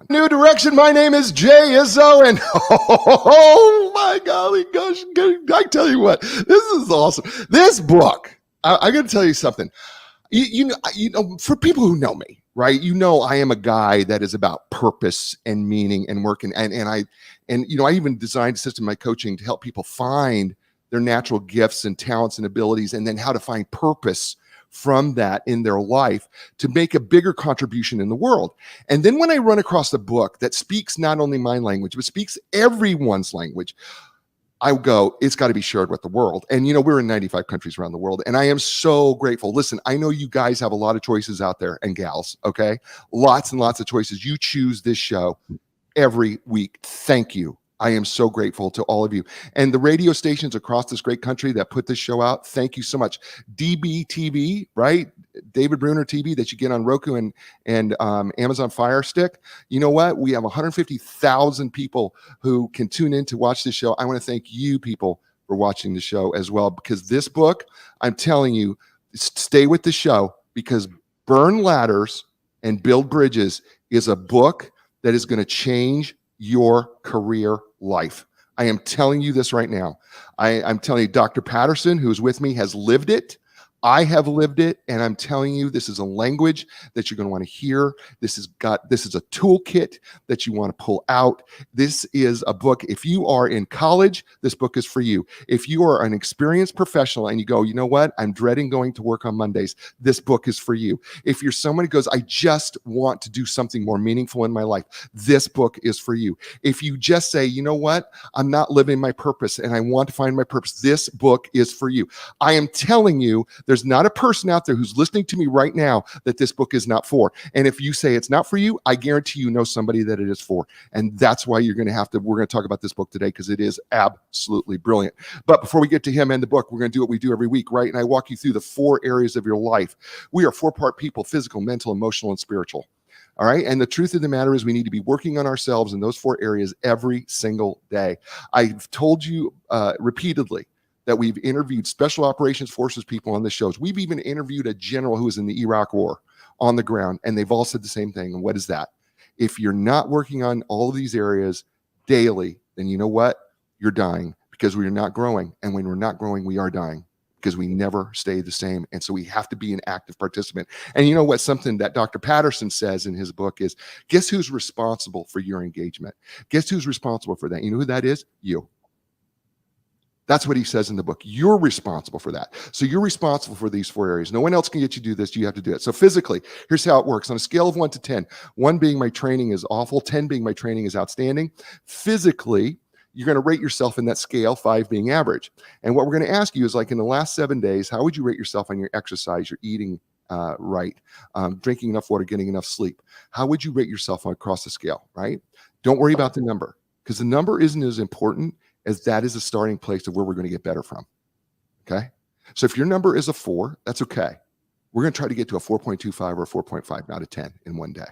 New direction. My name is Jay Izzo, and oh my golly gosh, I tell you what, this is awesome. This book, I got to tell you something. You know, for people who know me, right? You know, I am a guy that is about purpose and meaning and work, and I even designed a system in my coaching to help people find their natural gifts and talents and abilities, and then how to find purpose from that in their life to make a bigger contribution in the world. And then when I run across a book that speaks not only my language, but speaks everyone's language, I go, it's got to be shared with the world. And, you know, we're in 95 countries around the world, and I am so grateful. Listen, I know you guys have a lot of choices out there, and gals, okay? Lots and lots of choices. You choose this show every week. Thank you. I am so grateful to all of you. And the radio stations across this great country that put this show out, thank you so much. DB TV, right? David Bruner TV that you get on Roku and Amazon Fire Stick. You know what? We have 150,000 people who can tune in to watch this show. I want to thank you people for watching the show as well, because this book, I'm telling you, stay with the show, because Burn Ladders and Build Bridges is a book that is going to change your career life. I am telling you this right now. I'm telling you, Dr. Patterson, who is with me, has lived it. I have lived it, and I'm telling you, this is a language that you're going to want to hear. This is a toolkit that you want to pull out. This is a book. If you are in college, this book is for you. If you are an experienced professional and you go, you know what, I'm dreading going to work on Mondays, this book is for you. If you're someone who goes, I just want to do something more meaningful in my life, this book is for you. If you just say, you know what, I'm not living my purpose and I want to find my purpose, this book is for you. I am telling you, there's not a person out there who's listening to me right now that this book is not for. And if you say it's not for you, I guarantee you know somebody that it is for. And that's why we're going to talk about this book today, because it is absolutely brilliant. But before we get to him and the book, we're going to do what we do every week, right? And I walk you through the 4 areas of your life. We are 4-part people: physical, mental, emotional, and spiritual. All right. And the truth of the matter is we need to be working on ourselves in those 4 areas every single day. I've told you repeatedly that we've interviewed special operations forces people on the shows. We've even interviewed a general who was in the Iraq war on the ground, and they've all said the same thing. And what is that? If you're not working on all of these areas daily, then you know what? You're dying, because we are not growing. And when we're not growing, we are dying, because we never stay the same. And so we have to be an active participant. And you know what? Something that Dr. Patterson says in his book is, guess who's responsible for your engagement? Guess who's responsible for that? You know who that is? You. That's what he says in the book. You're responsible for that. So you're responsible for these 4 areas. No one else can get you to do this. You have to do it. So physically, here's how it works. On a scale of 1 to 10, 1 being my training is awful, 10 being my training is outstanding. Physically, you're going to rate yourself in that scale, 5 being average. And what we're going to ask you is, like, in the last 7 days, how would you rate yourself on your exercise, your eating right, drinking enough water, getting enough sleep? How would you rate yourself across the scale, right? Don't worry about the number, because the number isn't as important as that is a starting place of where we're going to get better from. Okay. So if your number is a 4, that's okay. We're going to try to get to a 4.25 or a 4.5 out of 10 in one day,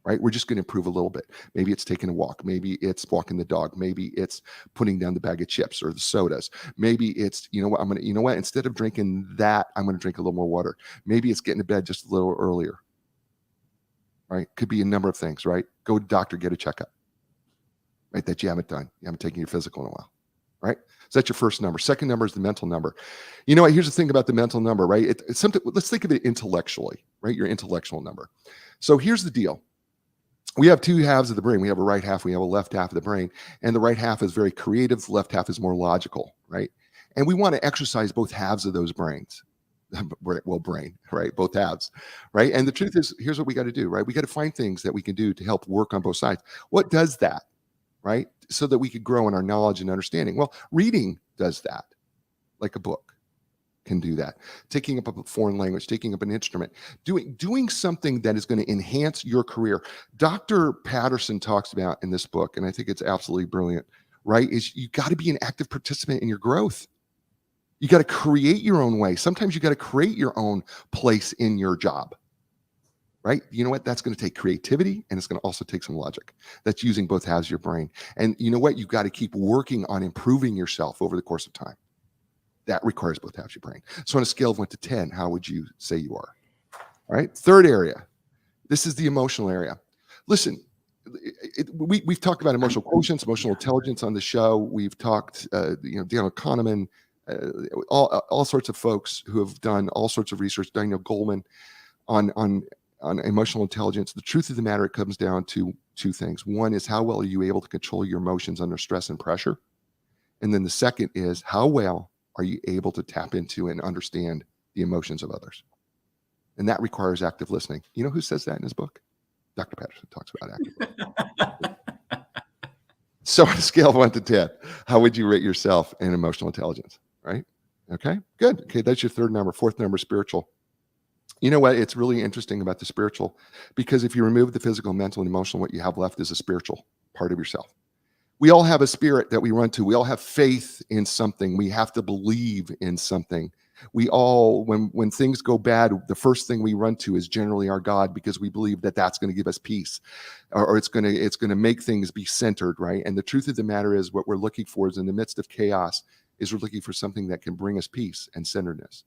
right? We're just going to improve a little bit. Maybe it's taking a walk. Maybe it's walking the dog. Maybe it's putting down the bag of chips or the sodas. Maybe it's, instead of drinking that, I'm going to drink a little more water. Maybe it's getting to bed just a little earlier, right? Could be a number of things, right? Go to the doctor, get a checkup. Right, that you haven't done. You haven't taken your physical in a while, right? So that's your first number. Second number is the mental number. You know what? Here's the thing about the mental number, right? It's something. Let's think of it intellectually, right? Your intellectual number. So here's the deal. We have 2 halves of the brain. We have a right half. We have a left half of the brain. And the right half is very creative. The left half is more logical, right? And we want to exercise both halves of those brains. Well, brain, right? Both halves, right? And the truth is, here's what we got to do, right? We got to find things that we can do to help work on both sides. What does that? Right? So that we could grow in our knowledge and understanding. Well, reading does that, like a book can do that. Taking up a foreign language, taking up an instrument, doing something that is going to enhance your career. Dr. Patterson talks about in this book, and I think it's absolutely brilliant, right? Is you got to be an active participant in your growth. You got to create your own way. Sometimes you got to create your own place in your job. Right? You know what? That's going to take creativity, and it's going to also take some logic. That's using both halves of your brain. And you know what? You've got to keep working on improving yourself over the course of time. That requires both halves of your brain. So on a scale of 1 to 10, how would you say you are? All right. Third area. This is the emotional area. Listen, we've talked about emotional quotients, emotional intelligence on the show. We've talked, Daniel Kahneman, all sorts of folks who have done all sorts of research, Daniel Goleman, on emotional intelligence. The truth of the matter, it comes down to two things. One is, how well are you able to control your emotions under stress and pressure? And then the second is, how well are you able to tap into and understand the emotions of others? And that requires active listening. You know who says that in his book? Dr. Patterson talks about active listening. So on a scale of 1 to 10, how would you rate yourself in emotional intelligence? Right? Okay, good. Okay, that's your third number. Fourth number, spiritual. You know what? It's really interesting about the spiritual, because if you remove the physical, mental, and emotional, what you have left is a spiritual part of yourself. We all have a spirit that we run to. We all have faith in something. We have to believe in something. We all, when things go bad, the first thing we run to is generally our God, because we believe that that's going to give us peace, or it's going to make things be centered, right? And the truth of the matter is, what we're looking for is, in the midst of chaos, is we're looking for something that can bring us peace and centeredness,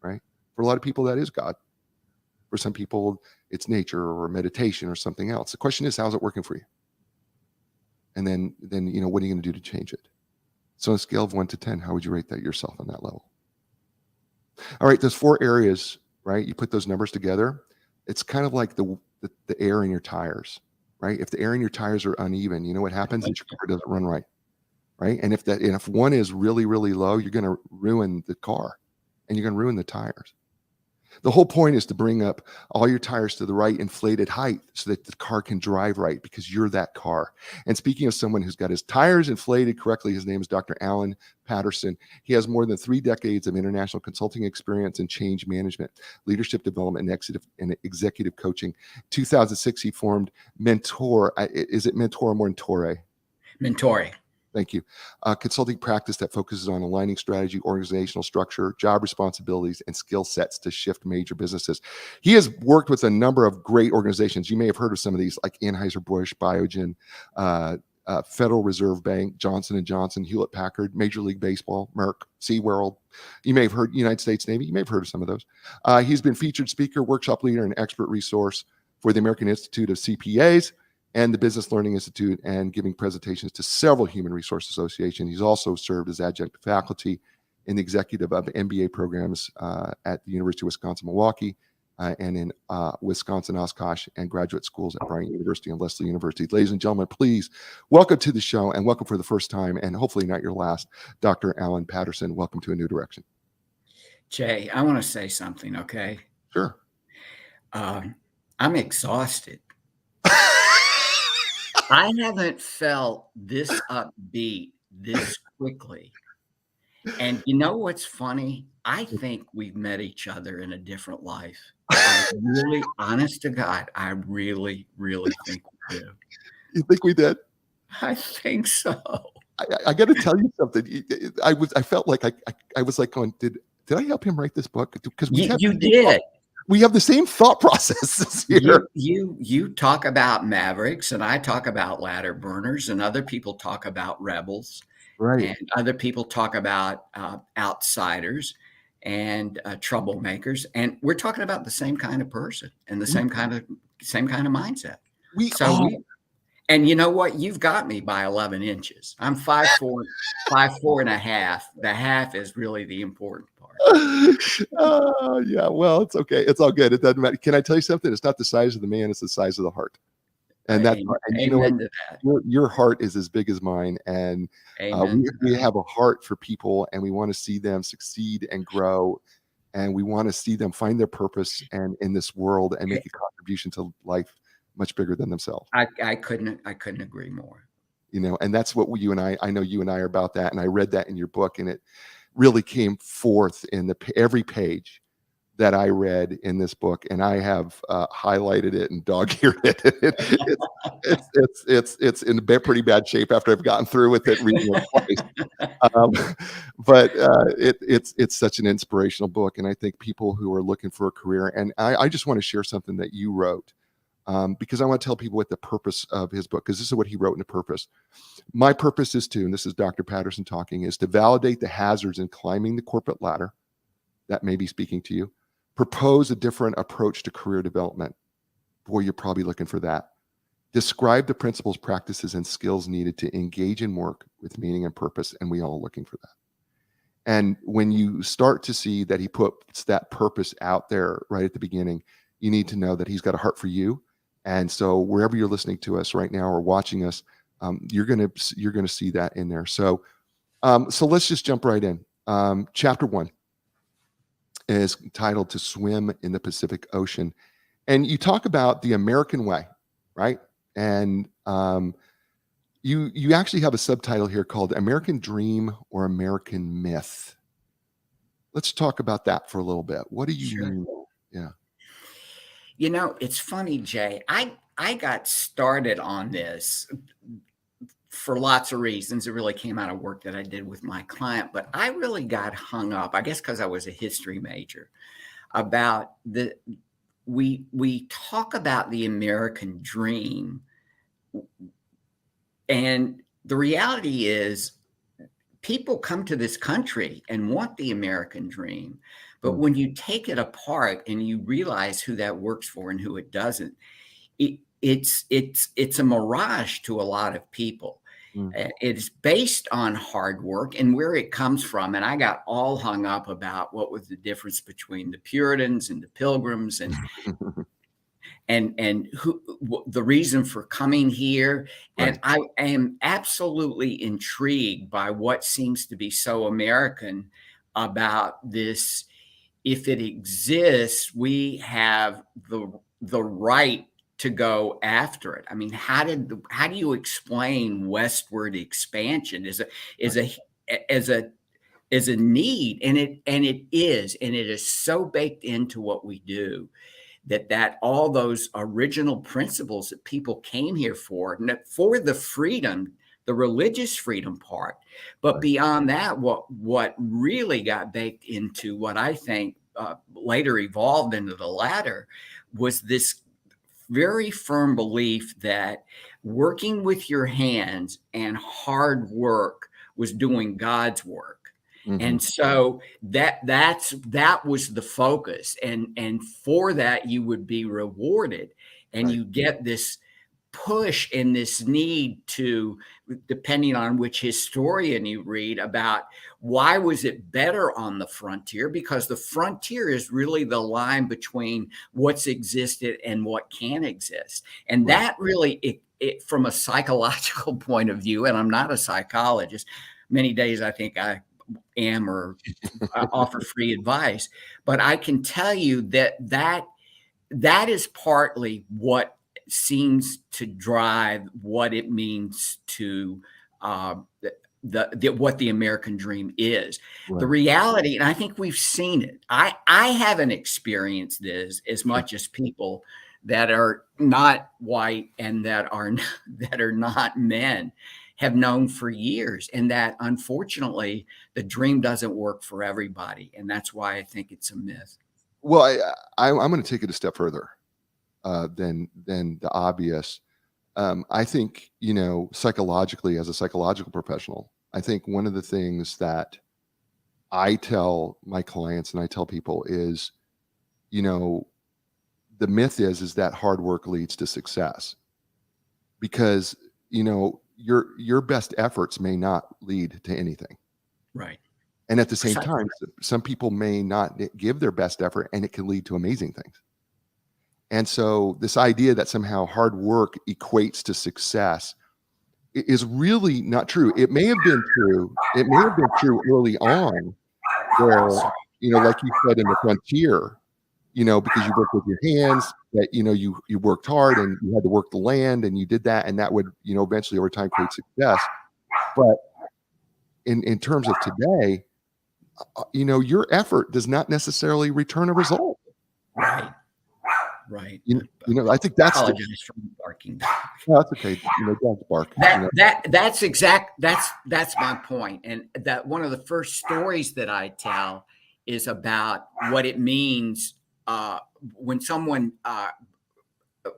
right? For a lot of people, that is God. For some people, it's nature or meditation or something else. The question is, how's it working for you? And then what are you going to do to change it? So on a scale of 1 to 10, how would you rate that yourself on that level? All right, those 4 areas, right? You put those numbers together. It's kind of like the air in your tires, right? If the air in your tires are uneven, you know what happens? Your car doesn't run right, right? And if one is really, really low, you're going to ruin the car, and you're going to ruin the tires. The whole point is to bring up all your tires to the right inflated height so that the car can drive right, because you're that car. And speaking of someone who's got his tires inflated correctly, his name is Dr. Alan Patterson. He has more than 3 decades of international consulting experience in change management, leadership development, and executive coaching. 2006, he formed Mentor. Is it Mentor or Mentore? Mentore. Thank you. A consulting practice that focuses on aligning strategy, organizational structure, job responsibilities, and skill sets to shift major businesses. He has worked with a number of great organizations. You may have heard of some of these, like Anheuser-Busch, Biogen, Federal Reserve Bank, Johnson & Johnson, Hewlett-Packard, Major League Baseball, Merck, SeaWorld. You may have heard United States Navy. You may have heard of some of those. He's been featured speaker, workshop leader, and expert resource for the American Institute of CPAs and the Business Learning Institute, and giving presentations to several human resource associations. He's also served as adjunct faculty in the executive of MBA programs at the University of Wisconsin-Milwaukee and in Wisconsin Oshkosh, and graduate schools at Bryant University and Lesley University. Ladies and gentlemen, please welcome to the show, and welcome for the first time, and hopefully not your last, Dr. Alan Patterson. Welcome to A New Direction. Jay, I want to say something, okay? Sure. I'm exhausted. I haven't felt this upbeat this quickly. And you know what's funny? I think we've met each other in a different life. I really, honest to God, I really, really think we do. You think we did? I think so. I got to tell you something. I felt like I was like going, did I help him write this book? Because you did. We have the same thought processes here. You talk about mavericks, and I talk about ladder burners, and other people talk about rebels, right? And other people talk about outsiders and troublemakers, and we're talking about the same kind of person and the same kind of mindset. And you know what? You've got me by 11 inches. I'm 5'4", 5'4.5". The half is really the important part. Yeah, well, it's okay. It's all good. It doesn't matter. Can I tell you something? It's not the size of the man, it's the size of the heart. And that's, and you know what? Your heart is as big as mine. And we have a heart for people, and we want to see them succeed and grow. And we want to see them find their purpose and in this world and make a contribution to life much bigger than themselves. I couldn't agree more. You know, and that's what you and I know you and I are about that. And I read that in your book, and it really came forth in every page that I read in this book, and I have highlighted it and dog-eared it. It's in pretty bad shape after I've gotten through with it reading it twice. But it's such an inspirational book, and I think people who are looking for a career, and I just want to share something that you wrote. Because I want to tell people what the purpose of his book, because this is what he wrote in the purpose. My purpose is to, and this is Dr. Patterson talking, is to validate the hazards in climbing the corporate ladder. That may be speaking to you. Propose a different approach to career development. Boy, you're probably looking for that. Describe the principles, practices, and skills needed to engage in work with meaning and purpose, and we all are looking for that. And when you start to see that he puts that purpose out there right at the beginning, you need to know that he's got a heart for you. And so wherever you're listening to us right now or watching us, you're gonna see that in there. So let's just jump right in. Chapter 1 is titled "To Swim in the Pacific Ocean," and you talk about the American way, right? And you actually have a subtitle here called "American Dream or American Myth." Let's talk about that for a little bit. What do you mean? Yeah. It's funny, Jay. I got started on this for lots of reasons. It really came out of work that I did with my client, but I really got hung up, I guess because I was a history major, about we talk about the American dream, and the reality is people come to this country and want the American dream. But when you take it apart and you realize who that works for and who it doesn't, it's a mirage to a lot of people. It's based on hard work and where it comes from. And I got all hung up about what was the difference between the Puritans and the Pilgrims and who the reason for coming here. Right. And I am absolutely intrigued by what seems to be so American about this. If it exists, we have the right to go after it. I mean, how do you explain westward expansion as a need? And it is so baked into what we do that all those original principles that people came here for the freedom, the religious freedom part. But beyond that, what really got baked into what I think later evolved into the latter was this very firm belief that working with your hands and hard work was doing God's work. And so that was the focus. And for that, you would be rewarded. And you get this push and this need to, depending on which historian you read, about why was it better on the frontier? Because the frontier is really the line between what's existed and what can exist. And that really, it from a psychological point of view, and I'm not a psychologist, many days I think I am or offer free advice, but I can tell you that is partly what seems to drive what it means to what the American dream is. The reality, and I think we've seen it. I haven't experienced this as much as people that are not white and that are not men have known for years, and that unfortunately the dream doesn't work for everybody, and that's why I think it's a myth. Well, I'm going to take it a step further than the obvious. I think, psychologically, as a psychological professional, I think one of the things that I tell my clients and I tell people is, the myth is that hard work leads to success, because, your best efforts may not lead to anything. Right. And at the same time, some people may not give their best effort and it can lead to amazing things. And so this idea that somehow hard work equates to success is really not true. It may have been true. It may have been true early on where, like you said, in the frontier, because you worked with your hands, that, you worked hard and you had to work the land and you did that. And that would, eventually over time create success. But in terms of today, your effort does not necessarily return a result. Right. Right. I think that's apologize for barking. No, that's okay. Dogs bark. That's my point. And that one of the first stories that I tell is about what it means when someone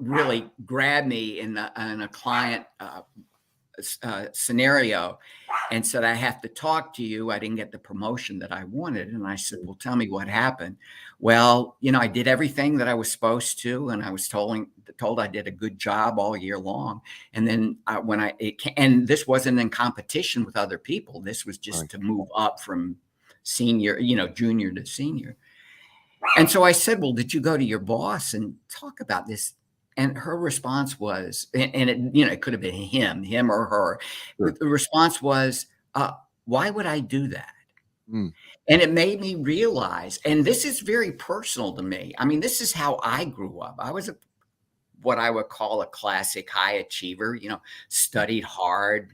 really grabbed me in a client scenario and said, I have to talk to you. I didn't get the promotion that I wanted. And I said, well, tell me what happened. Well, I did everything that I was supposed to. And I was told I did a good job all year long. And then and this wasn't in competition with other people. This was just to move up from senior, junior to senior. And so I said, well, did you go to your boss and talk about this? And her response was, and it could have been him or her. Sure. The response was, why would I do that? Mm. And it made me realize, and this is very personal to me. I mean, this is how I grew up. I was what I would call a classic high achiever, studied hard,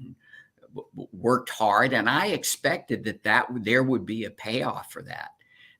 worked hard. And I expected that there would be a payoff for that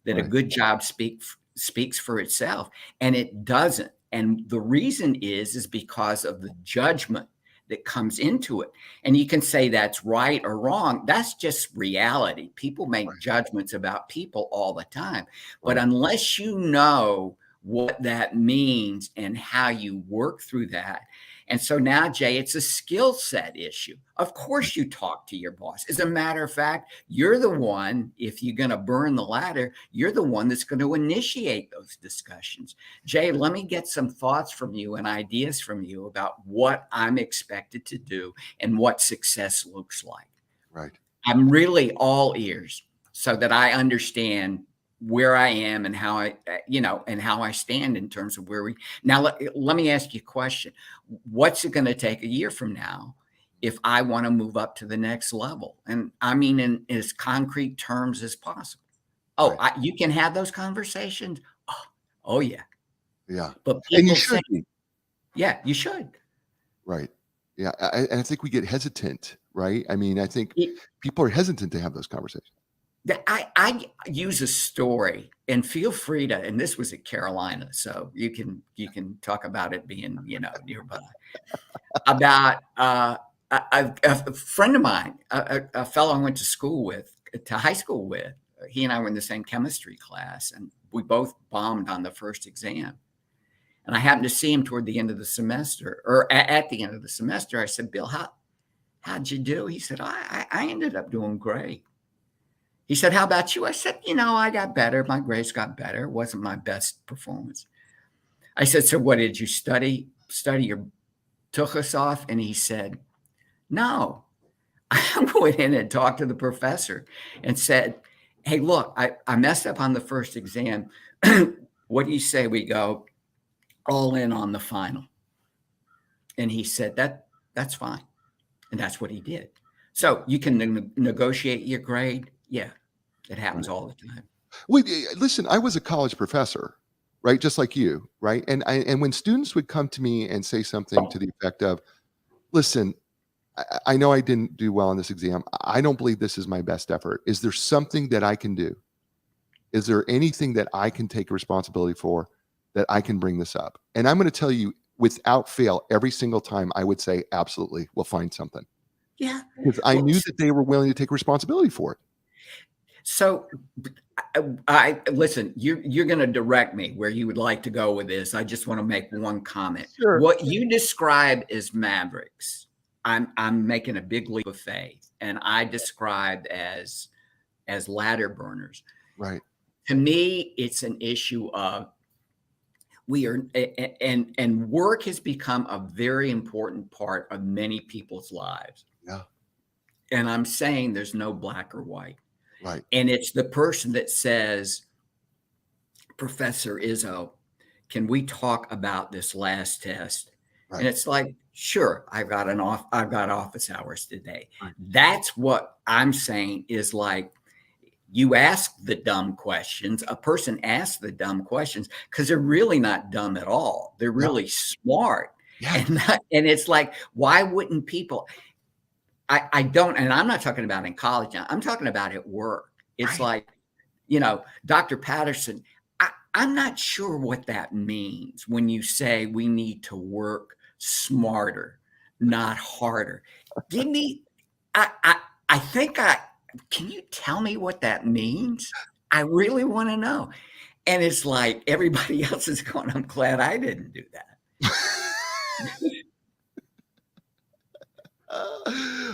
a good job speaks for itself. And it doesn't. And the reason is because of the judgment that comes into it. And you can say that's right or wrong. That's just reality. People make judgments about people all the time. But unless you know what that means and how you work through that. And so now, Jay, it's a skill set issue. Of course you talk to your boss. As a matter of fact, you're the one, if you're going to burn the ladder, you're the one that's going to initiate those discussions. Jay, let me get some thoughts from you and ideas from you about what I'm expected to do and what success looks like. Right. I'm really all ears so that I understand where I am and how I stand in terms of where we now. Let me ask you a question. What's it going to take a year from now if I want to move up to the next level? And I mean, in as concrete terms as possible. Oh, you can have those conversations. Oh yeah. Yeah. But and you should. Yeah, you should. Right. Yeah. I think we get hesitant, right? I mean, I think people are hesitant to have those conversations. I use a story, and feel free to, and this was at Carolina, so you can talk about it being, nearby, about a friend of mine, a fellow I went to high school with. He and I were in the same chemistry class, and we both bombed on the first exam. And I happened to see him toward the end of the semester, or at the end of the semester. I said, Bill, how'd you do? He said, I ended up doing great. He said, how about you? I said, I got better. My grades got better. It wasn't my best performance. I said, so what did you study your tuchus off? And he said, no. I went in and talked to the professor and said, hey, look, I messed up on the first exam. What do you say we go all in on the final? And he said, that's fine. And that's what he did. So you can negotiate your grade. Yeah, it happens all the time. Listen, I was a college professor, right? Just like you, right? And when students would come to me and say something to the effect of, listen, I know I didn't do well on this exam. I don't believe this is my best effort. Is there something that I can do? Is there anything that I can take responsibility for that I can bring this up? And I'm going to tell you without fail, every single time I would say, absolutely, we'll find something. Yeah. Because I knew that they were willing to take responsibility for it. So I listen, you're going to direct me where you would like to go with this. I just want to make one comment. Sure. What you describe as mavericks, I'm making a big leap of faith, and I described as ladder burners. Right. To me, it's an issue of we are, and work has become a very important part of many people's lives. Yeah. And I'm saying there's no black or white. Right. And it's the person that says, Professor Izzo, can we talk about this last test? Right. And it's like, sure, I've got office hours today. Right. That's what I'm saying is like, you ask the dumb questions. A person asks the dumb questions because they're really not dumb at all. They're really smart. Yeah. And it's like, why wouldn't people? I don't, and I'm not talking about in college now. I'm talking about at work. It's like, Dr. Patterson, I'm not sure what that means when you say we need to work smarter, not harder. Give me, can you tell me what that means? I really want to know. And it's like everybody else is going, I'm glad I didn't do that.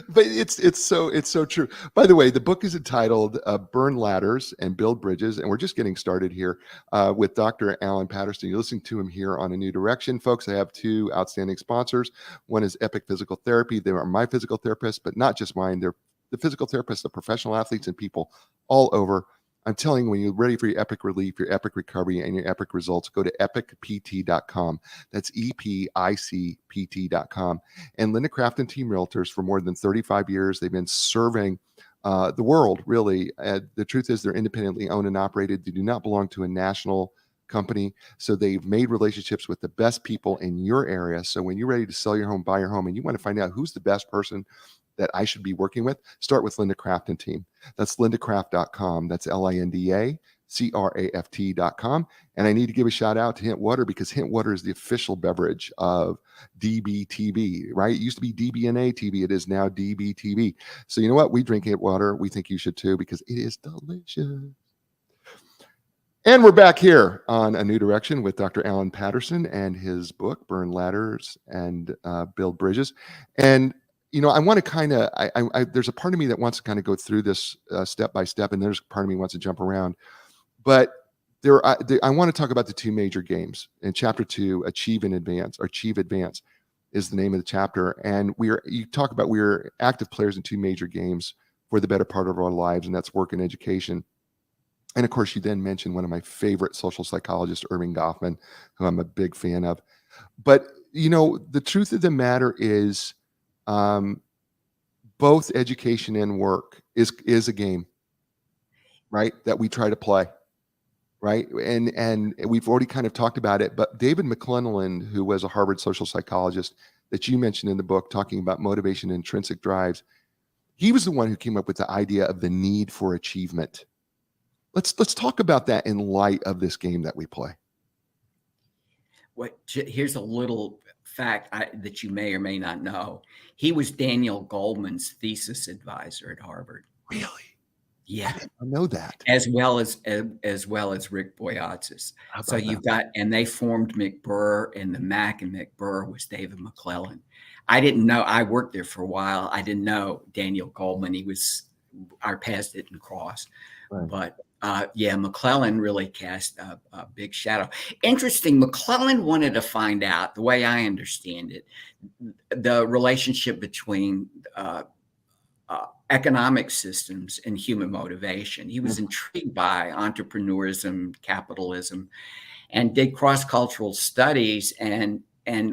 But it's so true. By the way, the book is entitled "Burn Ladders and Build Bridges," and we're just getting started here with Dr. Alan Patterson. You're listening to him here on A New Direction, folks. I have two outstanding sponsors. One is Epic Physical Therapy. They are my physical therapists, but not just mine. They're the physical therapists of professional athletes and people all over. I'm telling you, when you're ready for your epic relief, your epic recovery, and your epic results, go to epicpt.com. That's EPICPT.com. And Linda Craft and Team Realtors, for more than 35 years, they've been serving the world, really. The truth is they're independently owned and operated. They do not belong to a national company. So they've made relationships with the best people in your area. So when you're ready to sell your home, buy your home, and you want to find out who's the best person that I should be working with, start with Linda Craft and Team. That's lindacraft.com. That's LINDACRAFT.com. And I need to give a shout out to Hint Water, because Hint Water is the official beverage of DBTV, right? It used to be DBNA TV. It is now DBTV. So you know what? We drink Hint Water. We think you should too, because it is delicious. And we're back here on A New Direction with Dr. Alan Patterson and his book, Burn Ladders and Build Bridges. And you know, I want to kind of, there's a part of me that wants to kind of go through this step by step, and there's a part of me wants to jump around. But I want to talk about the two major games. In chapter 2, Achieve and Advance, or Achieve Advance is the name of the chapter. And you talk about we're active players in two major games for the better part of our lives, and that's work and education. And of course, you then mentioned one of my favorite social psychologists, Irving Goffman, who I'm a big fan of. But, you know, the truth of the matter is, both education and work is a game, right? That we try to play, right? And we've already kind of talked about it, but David McClelland, who was a Harvard social psychologist that you mentioned in the book, talking about motivation and intrinsic drives, he was the one who came up with the idea of the need for achievement. Let's talk about that in light of this game that we play. Here's a little fact that you may or may not know. He was Daniel Goleman's thesis advisor at Harvard. Really? Yeah, I know that. As well as Rick Boyatzis. So you've got, and they formed McBurr, and the Mac and McBurr was David McClelland. I didn't know. I worked there for a while. I didn't know Daniel Goleman. Our paths didn't cross, right. But yeah, McClelland really cast a big shadow. Interesting. McClelland wanted to find out, the way I understand it, the relationship between economic systems and human motivation. He was intrigued by entrepreneurism, capitalism, and did cross-cultural studies. And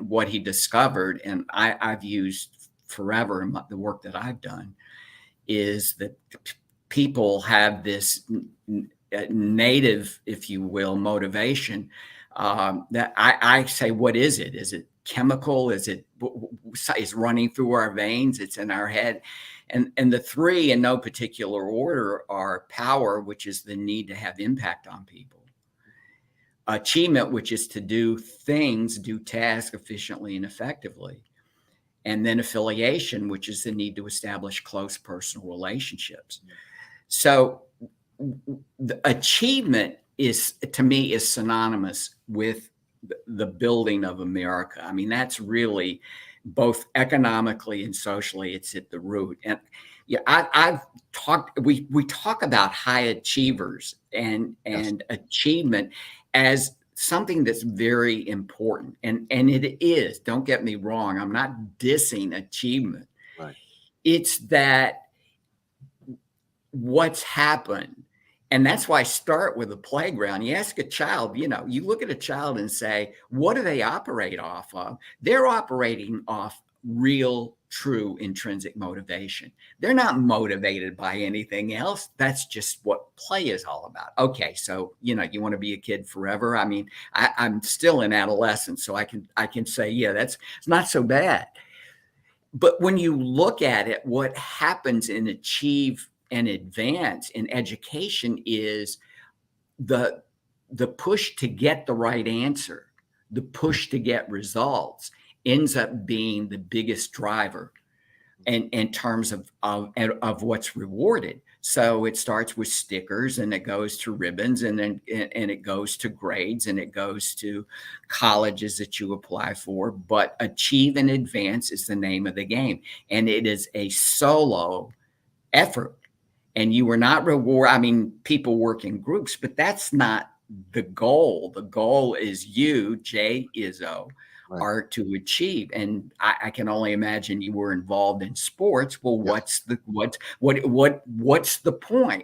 what he discovered, and I've used forever in the work that I've done, is that people have this native, if you will, motivation that I say, what is it? Is it chemical? Is running through our veins? It's in our head. And the three, in no particular order, are power, which is the need to have impact on people; achievement, which is to do tasks efficiently and effectively; and then affiliation, which is the need to establish close personal relationships. So the achievement to me is synonymous with the building of America. I mean, that's really both economically and socially, it's at the root. And yeah, we talk about high achievers and achievement as something that's very important. And it is, don't get me wrong. I'm not dissing achievement. Right. It's that what's happened. And that's why I start with a playground. You ask a child, you look at a child and say, what do they operate off of? They're operating off real, true intrinsic motivation. They're not motivated by anything else. That's just what play is all about. Okay, so, you want to be a kid forever. I mean, I'm still in adolescence, so I can say, yeah, it's not so bad. But when you look at it, what happens in Achieve and Advance in education is the push to get the right answer, the push to get results ends up being the biggest driver in terms of what's rewarded. So it starts with stickers, and it goes to ribbons, and then it goes to grades, and it goes to colleges that you apply for. But achieve and advance is the name of the game, and it is a solo effort. And you were not rewarded. I mean, people work in groups, but that's not the goal. The goal is you, Jay Izzo, Right. are to achieve. And I can only imagine you were involved in sports. Well, what's the point?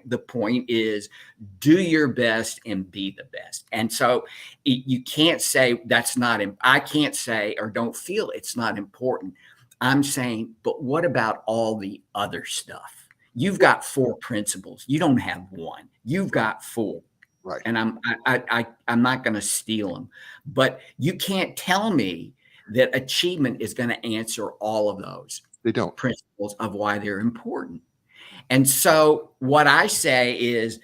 The point is do your best and be the best. And so you can't say that's not. I can't say or don't feel it's not important. I'm saying, but what about all the other stuff? You've got 4 principles. You don't have one. You've got 4. Right. And I'm not going to steal them. But you can't tell me that achievement is going to answer all of those. They don't. Principles of why they're important. And so what I say is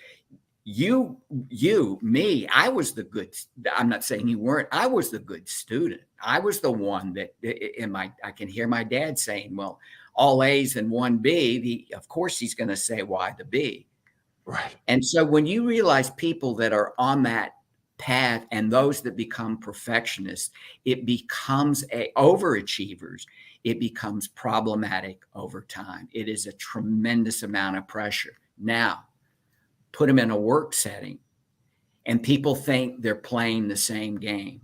me, I was the good. I'm not saying you weren't. I was the good student. I was the one that I can hear my dad saying, well, all A's and 1 B, of course he's going to say why the B. Right. And so when you realize people that are on that path and those that become perfectionists, it becomes overachievers. It becomes problematic over time. It is a tremendous amount of pressure. Now, put them in a work setting and people think they're playing the same game.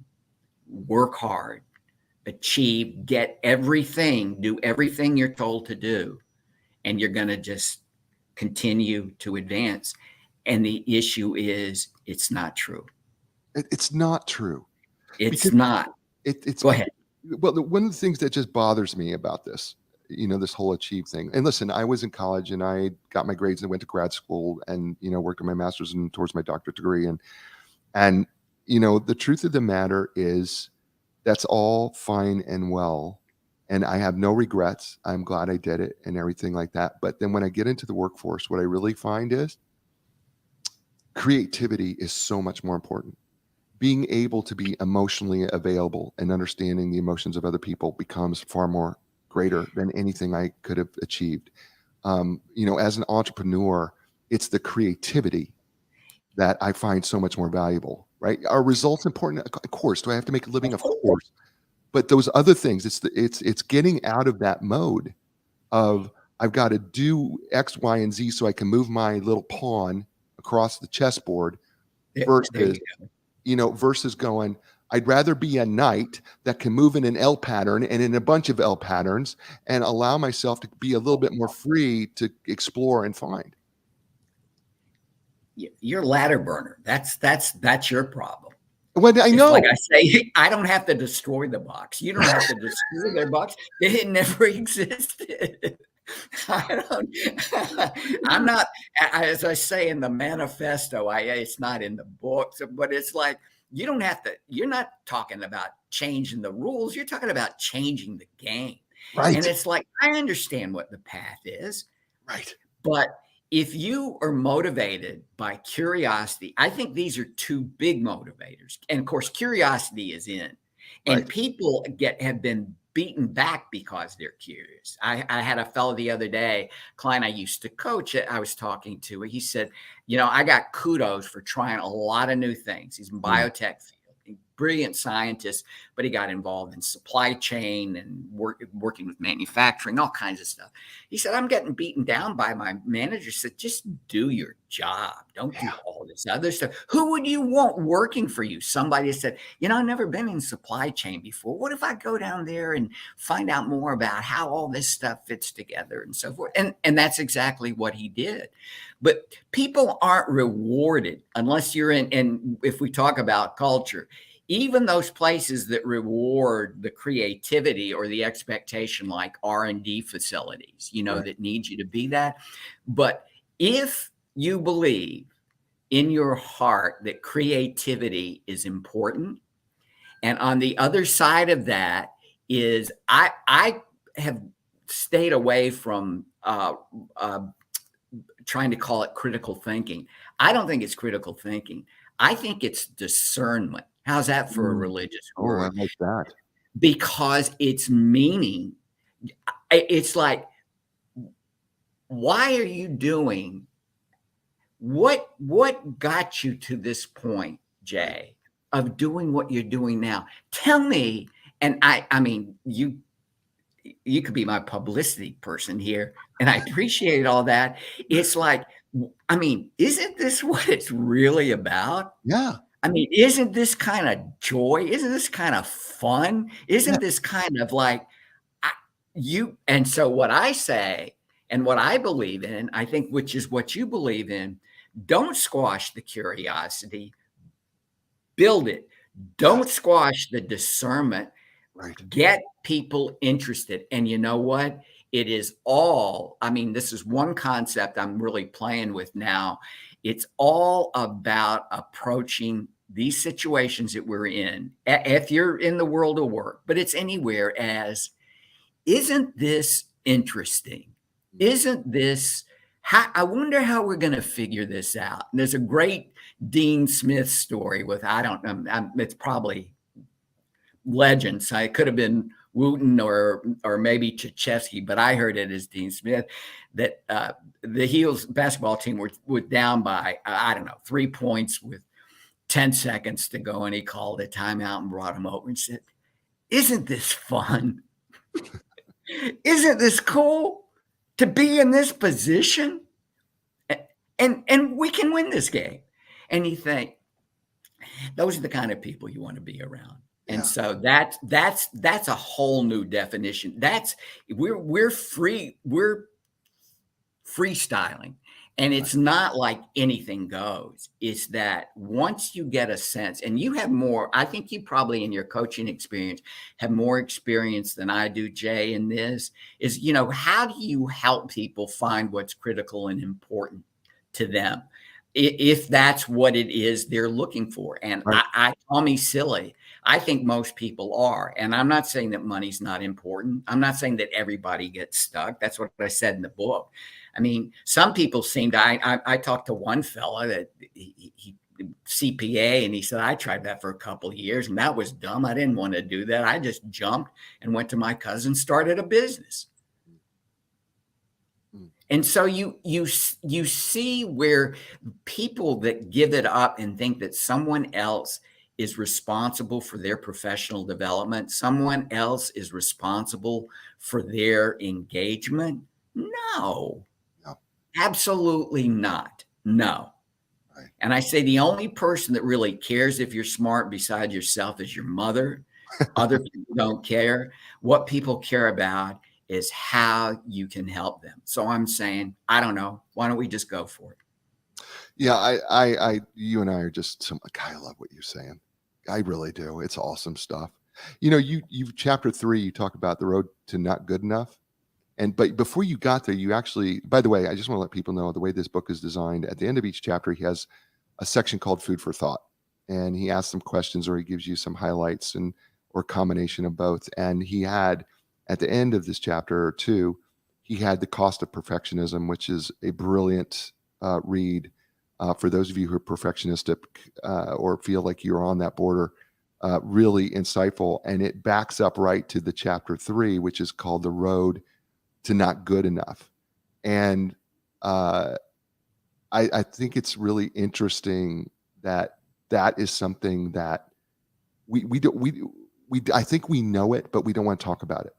Work hard. Achieve, get everything, do everything you're told to do, and you're going to just continue to advance. And the issue is, it's not true. It's not true. It's not. It's Go ahead. Well, one of the things that just bothers me about this, this whole achieve thing. And listen, I was in college and I got my grades and went to grad school and, worked on my master's and towards my doctorate degree. And the truth of the matter is, that's all fine and well. And I have no regrets. I'm glad I did it and everything like that. But then when I get into the workforce, what I really find is creativity is so much more important. Being able to be emotionally available and understanding the emotions of other people becomes far more greater than anything I could have achieved. As an entrepreneur, it's the creativity that I find so much more valuable. Right? Are results important? Of course. Do I have to make a living? Of course. But those other things, it's getting out of that mode of I've got to do X, Y, and Z so I can move my little pawn across the chessboard versus going, I'd rather be a knight that can move in an L pattern and in a bunch of L patterns and allow myself to be a little bit more free to explore and find. You're ladder burner. That's your problem. Well, I know. Like I say, I don't have to destroy the box. You don't have to destroy their box. It never existed. I'm not, as I say in the manifesto, it's not in the books, but it's like, you don't have to, you're not talking about changing the rules. You're talking about changing the game. Right. And it's like, I understand what the path is. Right. But if you are motivated by curiosity, I think these are 2 big motivators. And of course, curiosity is in. And right. People have been beaten back because they're curious. I had a fellow the other day, client I used to coach, I was talking to, he said, I got kudos for trying a lot of new things. He's in biotech field. Brilliant scientist, but he got involved in supply chain and working with manufacturing, all kinds of stuff. He said, I'm getting beaten down by my manager. Said, just do your job. Don't do all this other stuff. Who would you want working for you? Somebody said, I've never been in supply chain before. What if I go down there and find out more about how all this stuff fits together and so forth? And that's exactly what he did. But people aren't rewarded unless you're in, and if we talk about culture, even those places that reward the creativity or the expectation, like R&D facilities, that need you to be that. But if you believe in your heart that creativity is important, and on the other side of that is I have stayed away from trying to call it critical thinking. I don't think it's critical thinking. I think it's discernment. How's that for a religious word? Oh, I like that. Because it's meaning. It's like, why are you doing what got you to this point, Jay, of doing what you're doing now? Tell me, and I mean, you could be my publicity person here, and I appreciate all that. It's like, I mean, isn't this what it's really about? Yeah. I mean, isn't this kind of joy? Isn't this kind of fun? Isn't this kind of like and so what I say and what I believe in, I think, which is what you believe in, don't squash the curiosity, build it. Don't squash the discernment. Right. Get people interested. And you know what? It is all, I mean, this is one concept I'm really playing with now. It's all about approaching these situations that we're in, if you're in the world of work, but it's anywhere, as, isn't this interesting? Isn't this, I wonder how we're going to figure this out. And there's a great Dean Smith story with, I don't know, it's probably legends. It could have been Wooten or maybe Krzyzewski, but I heard it as Dean Smith, that the Heels basketball team were down by, I don't know, 3 points with 10 seconds to go. And he called a timeout and brought him over and said, isn't this fun? Isn't this cool to be in this position? And we can win this game. And you think, those are the kind of people you want to be around. And so that's a whole new definition. We're freestyling. And it's not like anything goes. It's that once you get a sense, and you have more, I think you probably in your coaching experience have more experience than I do, Jay, in this, is, how do you help people find what's critical and important to them, if that's what it is they're looking for? And right. I call me silly. I think most people are. And I'm not saying that money's not important. I'm not saying that everybody gets stuck. That's what I said in the book. I mean, some people seem to, I talked to one fella that he CPA, and he said, I tried that for a couple of years and that was dumb. I didn't want to do that. I just jumped and went to my cousin, started a business. And so you see where people that give it up and think that someone else is responsible for their professional development, someone else is responsible for their engagement. No. Absolutely not. No. Right. And I say the only person that really cares if you're smart beside yourself is your mother. Other people don't care. What people care about is how you can help them. So I'm saying, I don't know. Why don't we just go for it? Yeah, you and I are just I love what you're saying. I really do. It's awesome stuff. You chapter 3, you talk about the road to not good enough. But before you got there, you actually, by the way, I just want to let people know the way this book is designed. At the end of each chapter, he has a section called Food for Thought, and he asks some questions, or he gives you some highlights or combination of both. And he had, at the end of this chapter 2, he had The Cost of Perfectionism, which is a brilliant read for those of you who are perfectionistic or feel like you're on that border. Really insightful, and it backs up right to the chapter 3, which is called The Road to Not Good Enough. And I think it's really interesting that is something that I think we know it, but we don't want to talk about it.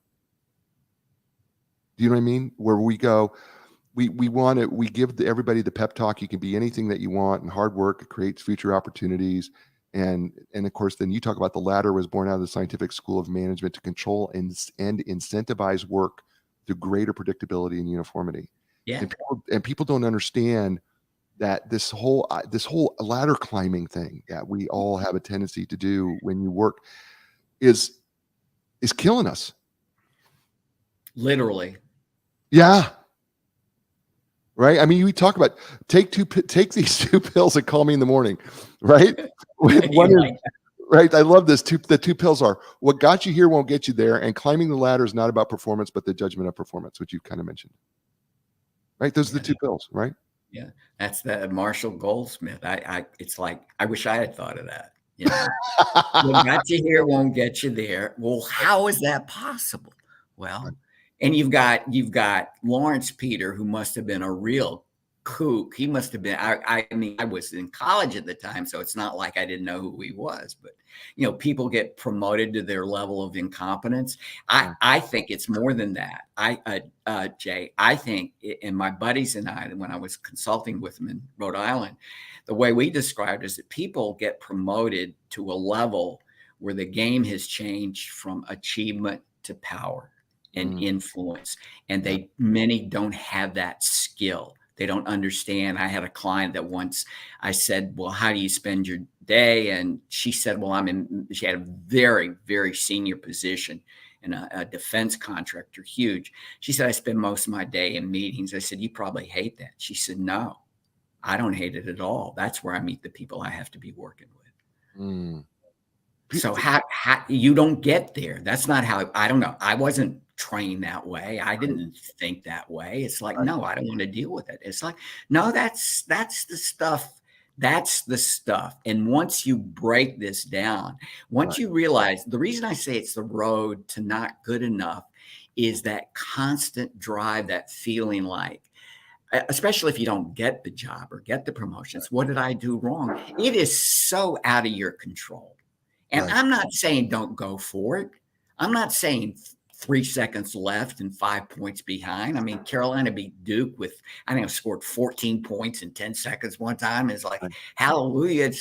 Do you know what I mean? Where we go, we give everybody the pep talk. You can be anything that you want, and hard work creates future opportunities. And of course, then you talk about the ladder was born out of the Scientific School of Management to control and incentivize work through greater predictability and uniformity. Yeah. And people don't understand that this whole ladder climbing thing that we all have a tendency to do when you work is killing us. Literally. Yeah. Right. I mean, we talk about take these 2 pills and call me in the morning. Right. Right. I love this. The 2 pills are what got you here won't get you there. And climbing the ladder is not about performance, but the judgment of performance, which you've kind of mentioned. Right. Those are the 2 pills. Right. Yeah. That's the Marshall Goldsmith. It's like, I wish I had thought of that. What got you here won't get you there. Well, how is that possible? Well, and you've got Lawrence Peter, who must have been a real kook. He must have been, I mean, I was in college at the time, so it's not like I didn't know who he was, but people get promoted to their level of incompetence. I think it's more than that. Jay, I think, and my buddies and I, when I was consulting with them in Rhode Island, the way we described it is that people get promoted to a level where the game has changed from achievement to power and influence. And many don't have that skill. They don't understand. I had a client that once I said, well, how do you spend your day? And she said, well, she had a very, very senior position in a defense contractor, huge. She said, I spend most of my day in meetings. I said, you probably hate that. She said, no, I don't hate it at all. That's where I meet the people I have to be working with. So how you don't get there. That's not how, I don't know. I wasn't trained that way. I didn't think that way. It's like, no, I don't want to deal with it. It's like, no, that's the stuff. That's the stuff. And once you break this down, once you realize, the reason I say it's the road to not good enough is that constant drive, that feeling like, especially if you don't get the job or get the promotions, what did I do wrong? It is so out of your control. And I'm not saying don't go for it. I'm not saying 3 seconds left and 5 points behind. I mean, Carolina beat Duke with, I think I scored 14 points in 10 seconds one time. It's like, hallelujah.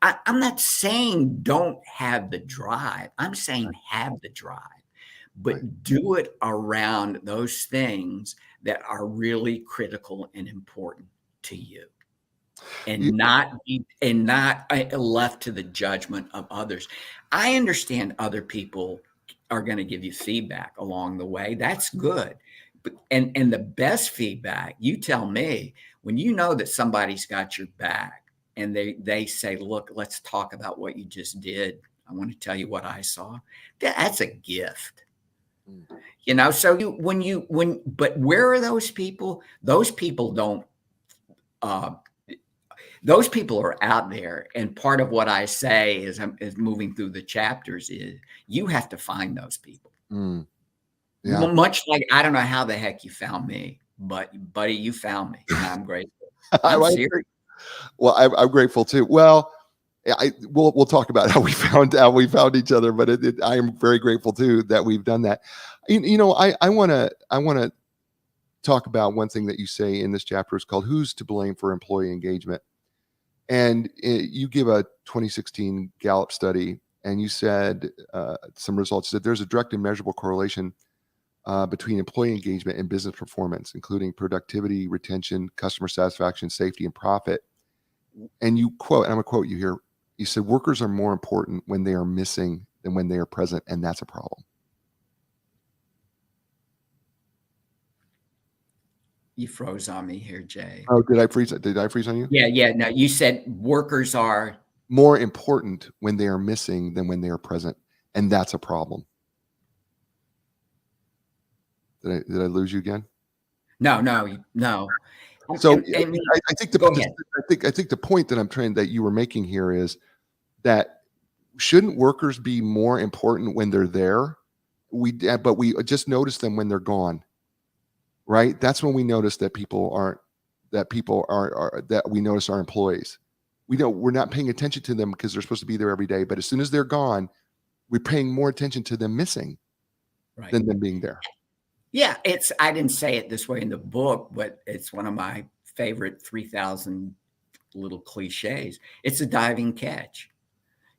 I'm not saying don't have the drive. I'm saying have the drive, but do it around those things that are really critical and important to you. And not left to the judgment of others. I understand other people are going to give you feedback along the way. That's good. But and the best feedback, you tell me, when you know that somebody's got your back and they say, look, let's talk about what you just did. I want to tell you what I saw. That's a gift. So but where are those people? Those people don't those people are out there. And part of what I say is moving through the chapters is you have to find those people. Much like, I don't know how the heck you found me, but buddy, you found me. And I'm grateful. I'm serious. Well, I'm grateful too. Well, we'll talk about how we found each other, but I am very grateful too that we've done that. I want to talk about one thing that you say in this chapter. Is called "Who's to Blame for Employee Engagement." And you give a 2016 Gallup study, and you said some results that there's a direct and measurable correlation between employee engagement and business performance, including productivity, retention, customer satisfaction, safety, and profit. And you quote, and I'm going to quote you here, you said, workers are more important when they are missing than when they are present, and that's a problem. You froze on me here, Jay. Oh, did I freeze on you? Yeah. No, you said workers are more important when they are missing than when they are present, and that's a problem. Did I lose you again? No. So I think the point that you were making here is that shouldn't workers be more important when they're there? But we just notice them when they're gone. Right? That's when we notice that we notice our employees. We're not paying attention to them because they're supposed to be there every day. But as soon as they're gone, we're paying more attention to them missing than them being there. Yeah, I didn't say it this way in the book, but it's one of my favorite 3,000 little cliches. It's a diving catch.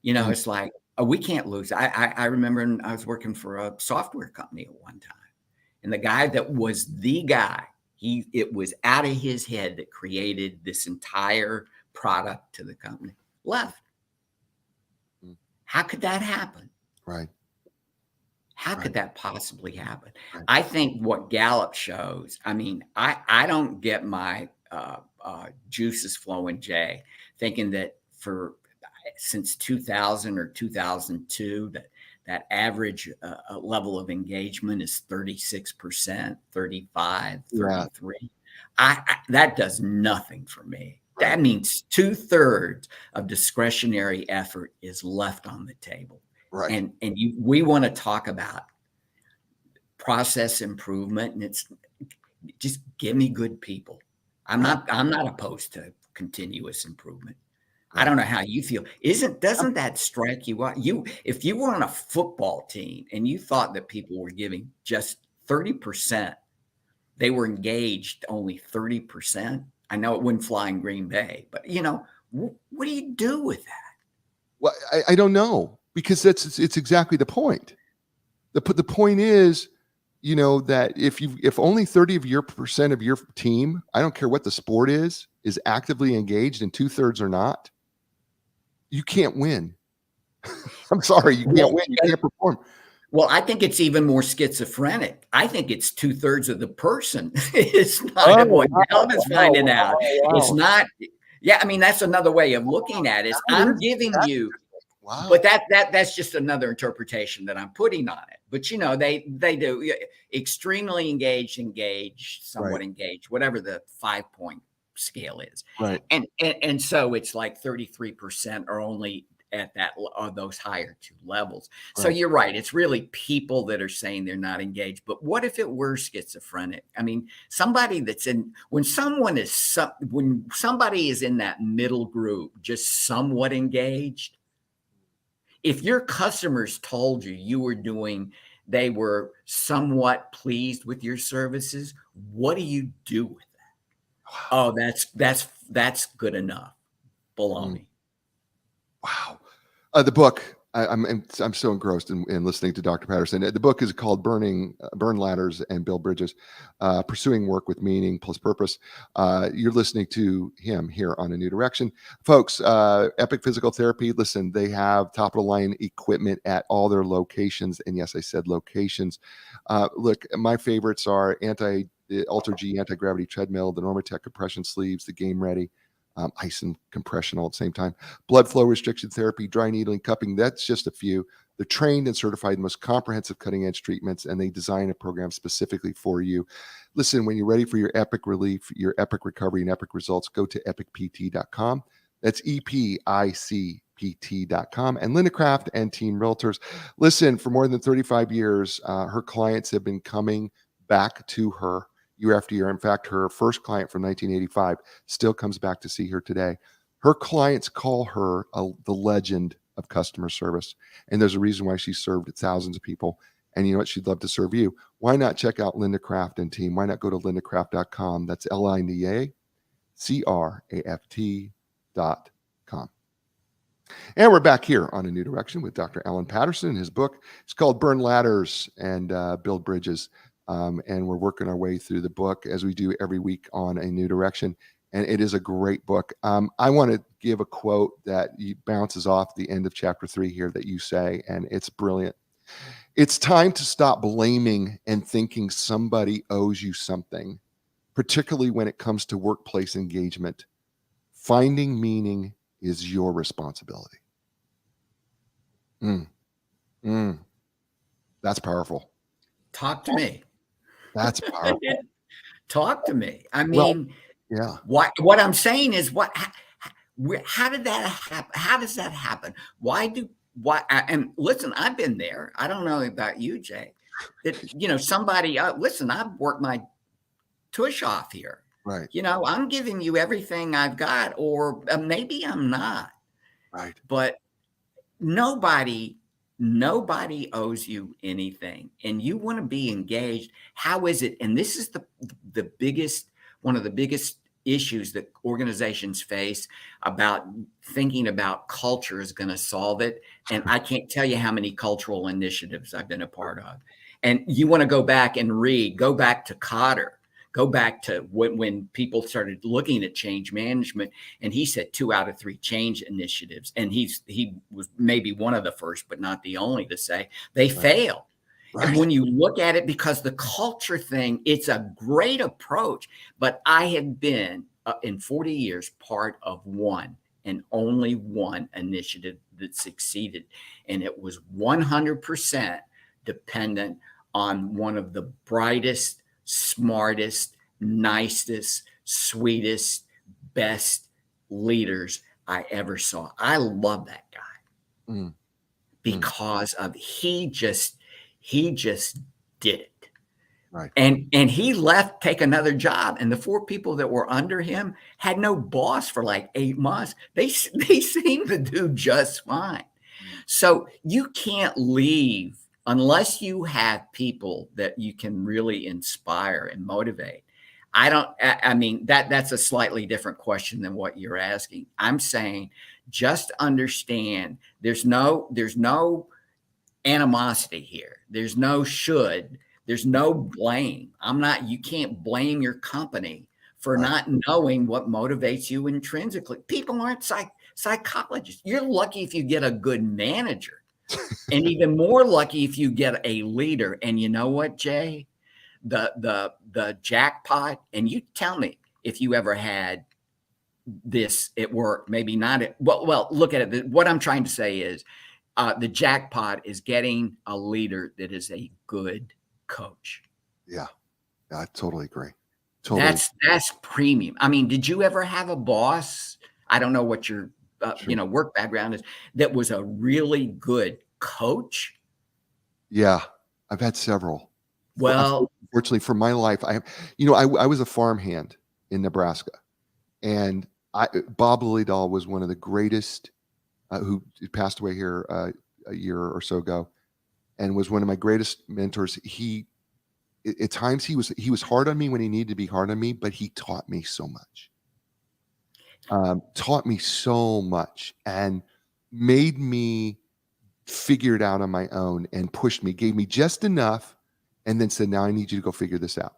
It's like, we can't lose. I remember I was working for a software company at one time. And the guy that was the guy, it was out of his head that created this entire product to the company, left. How could that happen? Right. How could that possibly happen? Right. I think what Gallup shows, I don't get my juices flowing, Jay, thinking that since 2000 or 2002, that average level of engagement is 36%, 35, 33. That does nothing for me. Right. That means 2/3 of discretionary effort is left on the table. Right. And we want to talk about process improvement, and it's just give me good people. I'm not opposed to continuous improvement. I don't know how you feel. Doesn't that strike you out? If you were on a football team and you thought that people were giving just 30%, they were engaged only 30%. I know it wouldn't fly in Green Bay, but what do you do with that? Well, I don't know, because it's exactly the point. The point is, that if only 30% of your team, I don't care what the sport is actively engaged and 2/3 are not, you can't win. I'm sorry, you can't win. You can't perform. Well, I think it's even more schizophrenic. I think it's 2/3 of the person. It's not what Delv is finding out. Wow. It's not. Yeah, I mean, that's another way of looking at it. I'm giving you. Wow. But that's just another interpretation that I'm putting on it. But they do extremely engaged, somewhat engaged, whatever the 5-point scale is. Right. And so it's like 33% are only at those higher two levels. Right. So you're right. It's really people that are saying they're not engaged. But what if it were schizophrenic? I mean, when somebody is in that middle group, just somewhat engaged. If your customers told you they were somewhat pleased with your services, what do you do with that? Oh, that's good enough. Baloney. Wow. The book, I'm so engrossed in listening to Dr. Patterson. The book is called Burn Ladders and Build Bridges, Pursuing Work with Meaning plus Purpose. You're listening to him here on A New Direction. Folks, Epic Physical Therapy, listen, they have top of the line equipment at all their locations. And yes, I said locations. Look, my favorites are the Ultra G anti-gravity treadmill, the Normatec compression sleeves, the Game Ready. Ice and compression all at the same time, blood flow restriction therapy, dry needling, cupping. That's just a few. They're trained and certified in the most comprehensive cutting edge treatments, and they design a program specifically for you. Listen, when you're ready for your epic relief, your epic recovery, and epic results, go to epicpt.com. That's EPICPT.com. And Linda Craft and Team Realtors. Listen, for more than 35 years, her clients have been coming back to her year after year. In fact, her first client from 1985 still comes back to see her today. Her clients call her the legend of customer service. And there's a reason why she served thousands of people. And you know what? She'd love to serve you. Why not check out Linda Craft and team? Why not go to lindacraft.com? That's LINDACRAFT.com. And we're back here on A New Direction with Dr. Alan Patterson. His book is called Burn Ladders and Build Bridges. And we're working our way through the book as we do every week on A New Direction. And it is a great book. I want to give a quote that bounces off the end of chapter 3 here that you say, and it's brilliant. It's time to stop blaming and thinking somebody owes you something, particularly when it comes to workplace engagement. Finding meaning is your responsibility. That's powerful. Talk to me. That's powerful. Talk to me. I mean, yeah. What I'm saying is, how did that happen? How does that happen? And listen, I've been there. I don't know about you, Jay. That somebody. Listen, I've worked my tush off here. Right. I'm giving you everything I've got, or maybe I'm not. Right. But nobody owes you anything, and you want to be engaged. How is it? And this is one of the biggest issues that organizations face about thinking about culture is going to solve it. And I can't tell you how many cultural initiatives I've been a part of. And you want to go back and go back to Cotter. Go back to when people started looking at change management, and he said 2 out of 3 change initiatives. And he was maybe one of the first, but not the only, to say they fail. Right. And when you look at it, because the culture thing, it's a great approach. But I have been in 40 years part of one and only one initiative that succeeded. And it was 100% dependent on one of the brightest, smartest, nicest, sweetest, best leaders I ever saw. I love that guy because of he just did it. Right. And he left, take another job, and the 4 people that were under him had no boss for like 8 months. They seemed to do just fine. So you can't leave unless you have people that you can really inspire and motivate. I mean, that's a slightly different question than what you're asking. I'm saying just understand there's no animosity here. There's no should. There's no blame. You can't blame your company for not knowing what motivates you intrinsically. People aren't psychologists. You're lucky if you get a good manager, and even more lucky if you get a leader. And you know what, Jay? The jackpot, and you tell me if you ever had this at work, maybe not at, well, look at it. What I'm trying to say is the jackpot is getting a leader that is a good coach. Yeah, I totally agree. Totally. That's premium. I mean, did you ever have a boss? I don't know what your work background is, that was a really good coach. Yeah, I've had several. Well, unfortunately for my life, I was a farmhand in Nebraska, and Bob Lillydahl was one of the greatest, who passed away here a year or so ago, and was one of my greatest mentors. At times he was hard on me when he needed to be hard on me, but he taught me so much. And made me figure it out on my own, and pushed me, gave me just enough, and then said, now I need you to go figure this out.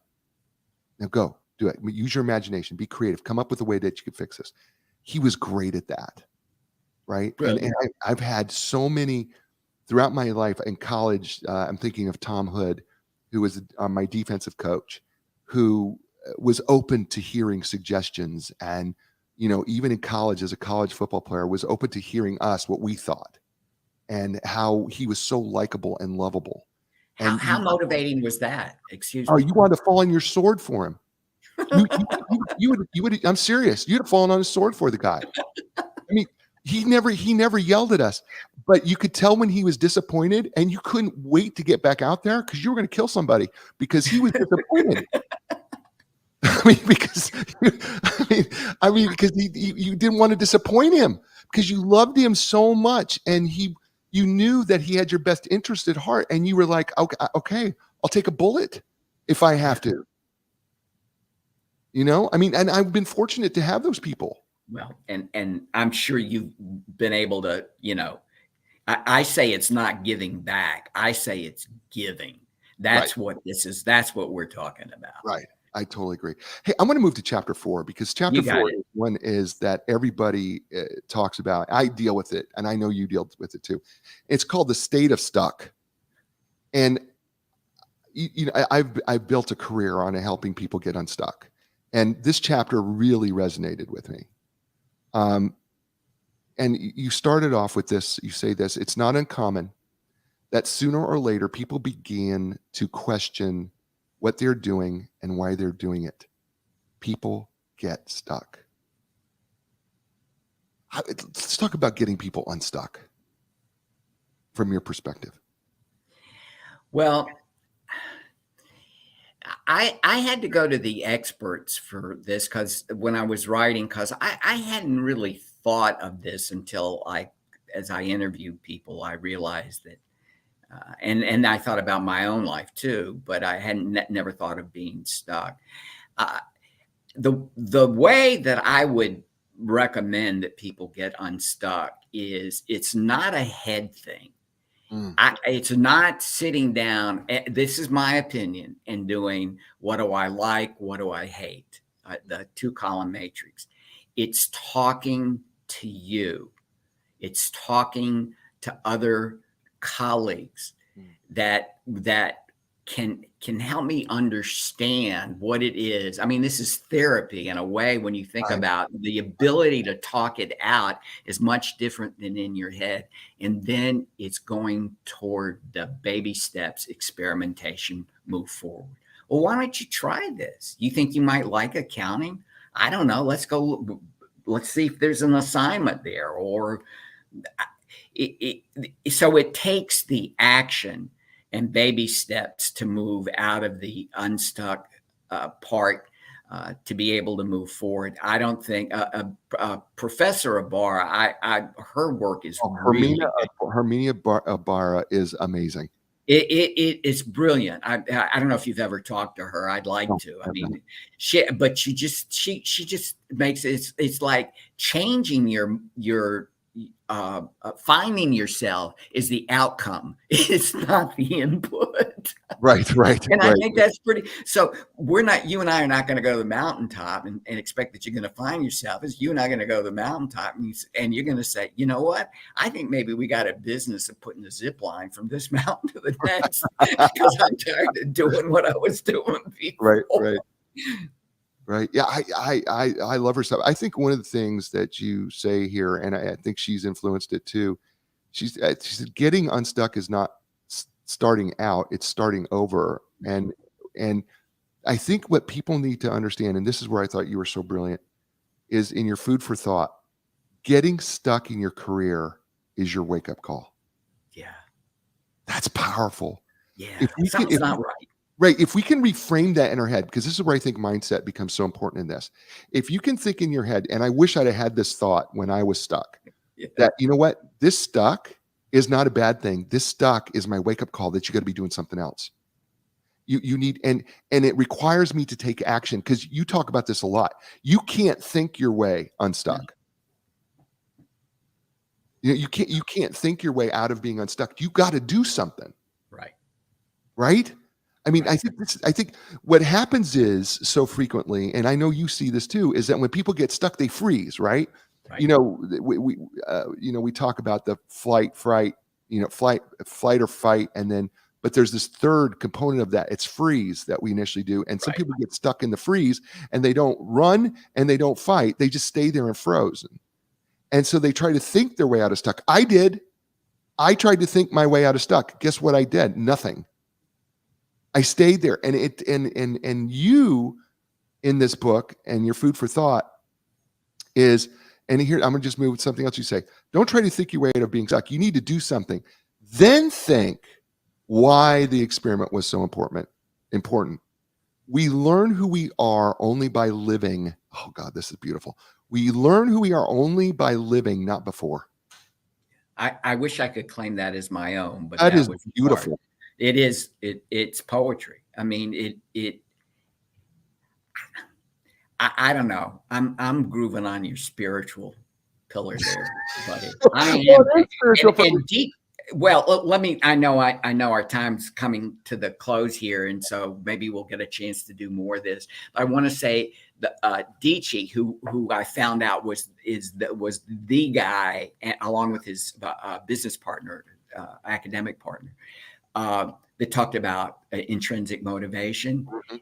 Now go do it. Use your imagination, be creative, come up with a way that you could fix this. He was great at that. Right. And I've had so many throughout my life. In college, I'm thinking of Tom Hood, who was my defensive coach, who was open to hearing suggestions. And, even in college, as a college football player, was open to hearing us, what we thought, and how he was so likable and lovable. And how motivating was that? Excuse me. Oh, you wanted to fall on your sword for him. You would. I'm serious. You'd have fallen on his sword for the guy. I mean, he never yelled at us, but you could tell when he was disappointed, and you couldn't wait to get back out there because you were going to kill somebody because he was disappointed. Because you didn't want to disappoint him because you loved him so much, and you knew that he had your best interest at heart, and you were like, okay, I'll take a bullet if I have to. And I've been fortunate to have those people. Well, and I'm sure you've been able to, I say it's not giving back. I say it's giving. That's what this is. That's what we're talking about. Right. I totally agree. Hey, I'm going to move to chapter 4, because chapter 4 is one is that everybody talks about. I deal with it, and I know you deal with it too. It's called the state of stuck. And I've built a career on helping people get unstuck. And this chapter really resonated with me. And you started off with this, you say this, it's not uncommon that sooner or later people begin to question what they're doing and why they're doing it. People get stuck. Let's talk about getting people unstuck from your perspective. Well, I had to go to the experts for this because when I was writing, because I hadn't really thought of this until as I interviewed people, I realized that, and I thought about my own life too, but I hadn't never thought of being stuck. The way that I would recommend that people get unstuck is it's not a head thing. It's not sitting down. This is my opinion, and doing what do I like, what do I hate, the 2-column matrix. It's talking to you. It's talking to other colleagues that can help me understand what it is. I mean, this is therapy in a way. When you think about the ability to talk it out is much different than in your head. And then it's going toward the baby steps, experimentation, move forward. Well, why don't you try this? You think you might like accounting? I don't know. Let's go. Let's see if there's an assignment there. Or so it takes the action. and baby steps to move out of the unstuck part to be able to move forward. I don't think Professor Ibarra, her work is really Herminia Ibarra is amazing. It's brilliant. I don't know if you've ever talked to her. I'd like to. I mean, she just makes it. It's like changing your finding yourself is the outcome. It's not the input. Right. And I think that's pretty. So you and I are not going to go to the mountaintop and expect that you're going to find yourself. Is you and I going to go to the mountaintop and you're going to say, you know what? I think maybe we got a business of putting a zip line from this mountain to the next because I'm tired of doing what I was doing before. Right. Yeah. I love her stuff. I think one of the things that you say here, and I think she's influenced it too. She said, getting unstuck is not starting out, it's starting over. And I think what people need to understand, and this is where I thought you were so brilliant, is in your food for thought, getting stuck in your career is your wake up call. Yeah. That's powerful. Yeah. Something's not right. Right. If we can reframe that in our head, because this is where I think mindset becomes so important in this. If you can think in your head, and I wish I'd have had this thought when I was stuck, that, you know what, this stuck is not a bad thing. This stuck is my wake up call that you got to be doing something else. You need, and it requires me to take action, because you talk about this a lot. You can't think your way unstuck. You can't think your way out of being unstuck. You got to do something. Right. I mean, I think what happens is so frequently, and I know you see this too, is that when people get stuck, they freeze. Right. You know, we talk about the flight or fight, and then, but there's this third component of that. It's freeze that we initially do. And some people get stuck in the freeze and they don't run and they don't fight. They just stay there and frozen. And so they try to think their way out of stuck. I did. I tried to think my way out of stuck. Guess what I did? Nothing. I stayed there. And you in this book, and your food for thought is, and here, I'm going to just move with something else you say. Don't try to think your way out of being stuck. You need to do something. Then think why the experiment was so important. We learn who we are only by living. Oh God, this is beautiful. We learn who we are only by living, not before. I wish I could claim that as my own, but that is beautiful. Hard. It is. It's poetry. I mean, I don't know. I'm grooving on your spiritual pillar there, buddy. I am. Well, let me. I know our time's coming to the close here, and so maybe we'll get a chance to do more of this. I want to say the Dici, who I found out was the guy, along with his business partner, academic partner, that talked about intrinsic motivation. Mm-hmm.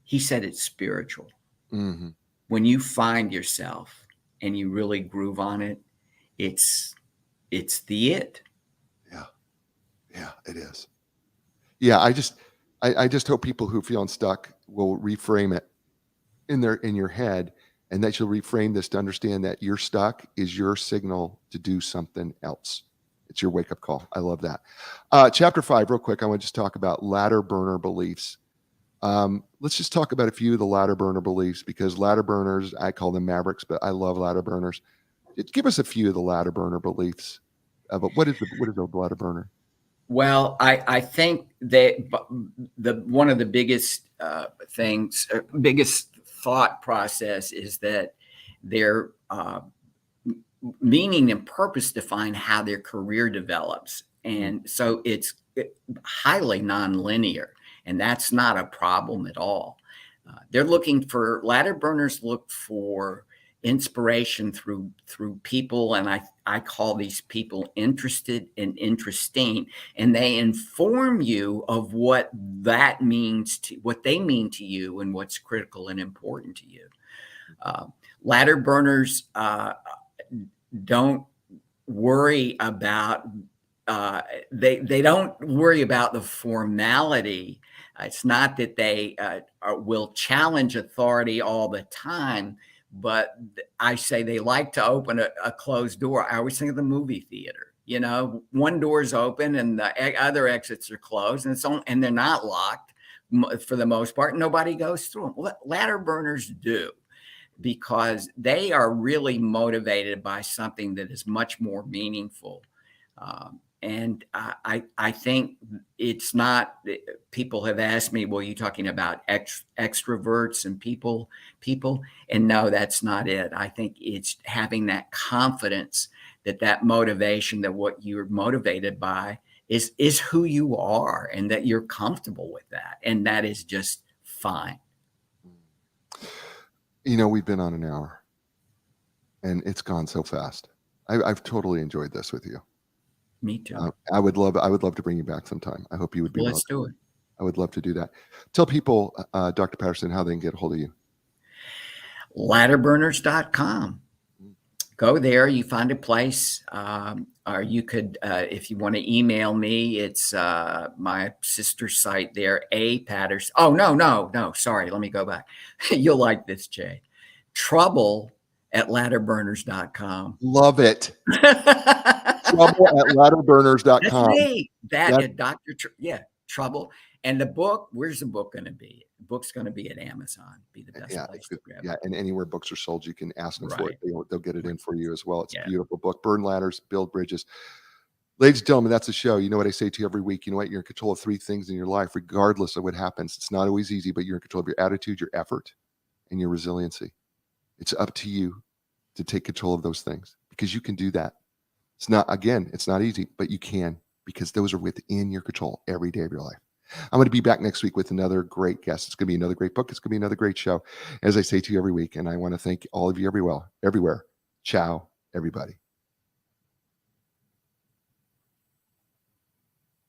He said it's spiritual. Mm-hmm. When you find yourself and you really groove on it, it's the it. Yeah, it is. Yeah, I just hope people who feel unstuck will reframe it in your head, and that you'll reframe this to understand that you're stuck is your signal to do something else. It's your wake up call. I love that. Chapter 5, real quick. I want to just talk about ladder burner beliefs. Let's just talk about a few of the ladder burner beliefs, because ladder burners, I call them mavericks, but I love ladder burners. Give us a few of the ladder burner beliefs. But what is a ladder burner? Well, I think that one of the biggest biggest thought process is that their meaning and purpose define how their career develops. And so it's highly nonlinear, and that's not a problem at all. Ladder burners look for inspiration through people, and I call these people interested and interesting, and they inform you of what they mean to you and what's critical and important to you. Ladder burners don't worry about they don't worry about the formality. It's not that they will challenge authority all the time, but I say they like to open a closed door. I always think of the movie theater. You know, one door's open and the other exits are closed, and they're not locked for the most part. Nobody goes through them. Ladder burners do, because they are really motivated by something that is much more meaningful. And I think it's not, people have asked me, well, you talking about extroverts and people, and no, that's not it. I think it's having that confidence that motivation, that what you're motivated by is who you are, and that you're comfortable with that. And that is just fine. You know, we've been on an hour and it's gone so fast. I've totally enjoyed this with you. Me too. I would love to bring you back sometime. I hope you would be. Let's do it. I would love to do that. Tell people, Dr. Patterson, how they can get a hold of you. Ladderburners.com. Go there. You find a place, or you could, if you want to email me, it's my sister's site there, A. Patterson. Oh, no. Sorry. Let me go back. You'll like this, Jay. Trouble@ladderburners.com. Love it. Trouble@ladderburners.com. That Dr. Trouble. And the book, where's the book going to be? The book's going to be at Amazon. Be the best place to grab it. Yeah, and anywhere books are sold, you can ask them for it. They'll get it in for you as well. It's a beautiful book. Burn ladders, build bridges. Ladies and gentlemen, that's the show. You know what I say to you every week. You know what? You're in control of 3 things in your life, regardless of what happens. It's not always easy, but you're in control of your attitude, your effort, and your resiliency. It's up to you to take control of those things, because you can do that. It's not easy, but you can, because those are within your control every day of your life. I'm going to be back next week with another great guest. It's going to be another great book. It's going to be another great show, as I say to you every week. And I want to thank all of you everywhere. Ciao, everybody.